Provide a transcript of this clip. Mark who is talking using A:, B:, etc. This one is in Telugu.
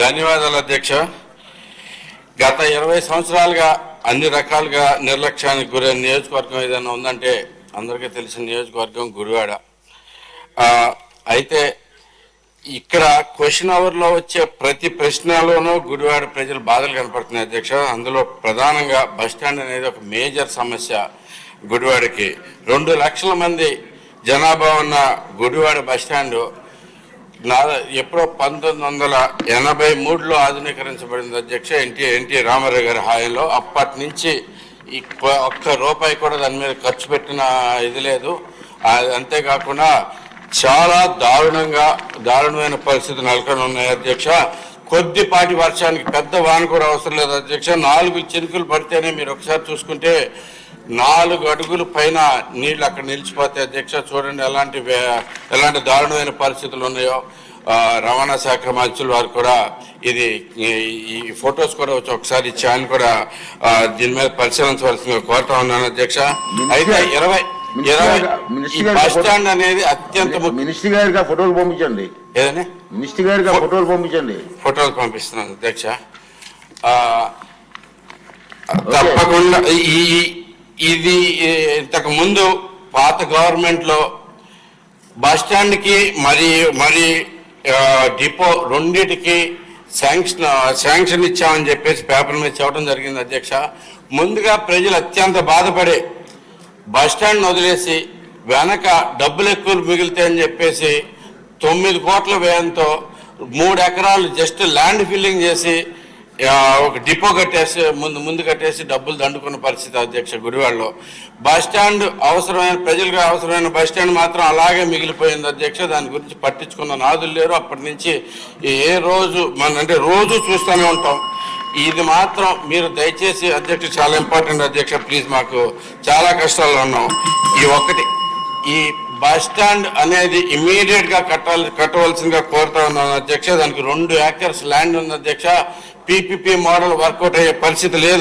A: ధన్యవాదాలు అధ్యక్ష. గత 20 సంవత్సరాలుగా అన్ని రకాలుగా నిర్లక్ష్యానికి గురైన నియోజకవర్గం ఏదైనా ఉందంటే అందరికీ తెలిసిన నియోజకవర్గం గుడివాడ. అయితే ఇక్కడ క్వశ్చన్ అవర్లో వచ్చే ప్రతి ప్రశ్నలోనూ గుడివాడ ప్రజల బాధలు కనపడుతున్నాయి అధ్యక్ష. అందులో ప్రధానంగా బస్టాండ్ అనేది ఒక మేజర్ సమస్య. గుడివాడకి 2 లక్షల మంది జనాభా ఉన్న గుడివాడ బస్టాండు ఎప్పుడో 1983లో ఆధునీకరించబడింది అధ్యక్ష. ఎన్టీ రామారావు గారి హాయంలో. అప్పటి నుంచి ఒక్క రూపాయి కూడా దాని మీద ఖర్చు పెట్టిన ఇది లేదు. అంతేకాకుండా చాలా దారుణమైన పరిస్థితులు నెలకొని ఉన్నాయి అధ్యక్ష. కొద్దిపాటి వర్షానికి పెద్ద వాన కూడా అవసరం లేదు అధ్యక్ష. 4 చినుకులు పడితేనే మీరు ఒకసారి చూసుకుంటే 4 అడుగుల పైన నీళ్లు అక్కడ నిలిచిపోతాయి అధ్యక్ష. చూడండి ఎలాంటి దారుణమైన పరిస్థితులు ఉన్నాయో. రవాణా శాఖ మంత్రులు వారు కూడా ఈ ఫొటోస్ కూడా వచ్చి ఒకసారి ఇచ్చి ఆయన కూడా దీని మీద పరిశీలించవలసిందిగా కోరుతా ఉన్నాను అధ్యక్ష. అయితే 20 బస్ స్టాండ్ అనేది అత్యంత
B: మినిస్టర్ గారికి ఫోటోలు పంపించండి.
A: ఏదైనా
B: మినిస్టర్ గారికి ఫోటోలు పంపించండి.
A: ఫోటోలు పంపిస్తున్నాను అధ్యక్ష. తప్పకుండా ఇది ఇంతకు ముందు పాత గవర్నమెంట్లో బస్ స్టాండ్కి మరి డిపో రెండింటికి శాంక్షన్ ఇచ్చామని చెప్పేసి పేపర్ మీద చెప్పడం జరిగింది అధ్యక్ష. ముందుగా ప్రజలు అత్యంత బాధపడే బస్ స్టాండ్ వదిలేసి వెనక డబ్బులు ఎక్కువ మిగులుతాయని చెప్పేసి 9 కోట్ల వ్యయంతో 3 ఎకరాలు జస్ట్ ల్యాండ్ ఫిల్లింగ్ చేసి ఒక డిపో కట్టేసి ముందు కట్టేసి డబ్బులు దండుకున్న పరిస్థితి అధ్యక్ష. గుడివాడలో బస్ స్టాండ్ ప్రజలకు అవసరమైన బస్ స్టాండ్ మాత్రం అలాగే మిగిలిపోయింది అధ్యక్ష. దాని గురించి పట్టించుకున్న నాదులు లేరు. అప్పటి నుంచి రోజు చూస్తూనే ఉంటాం. ఇది మాత్రం మీరు దయచేసి అధ్యక్ష, చాలా ఇంపార్టెంట్ అధ్యక్ష, ప్లీజ్, మాకు చాలా కష్టాల్లో ఉన్నాం. ఈ బస్ స్టాండ్ అనేది ఇమీడియట్ గా కట్టవలసిందిగా కోరుతా ఉన్నాను అధ్యక్ష. దానికి 2 ఏకర్స్ ల్యాండ్ ఉంది అధ్యక్ష. PPP మోడల్ వర్కౌట్ అయ్యే పరిస్థితి లేదు.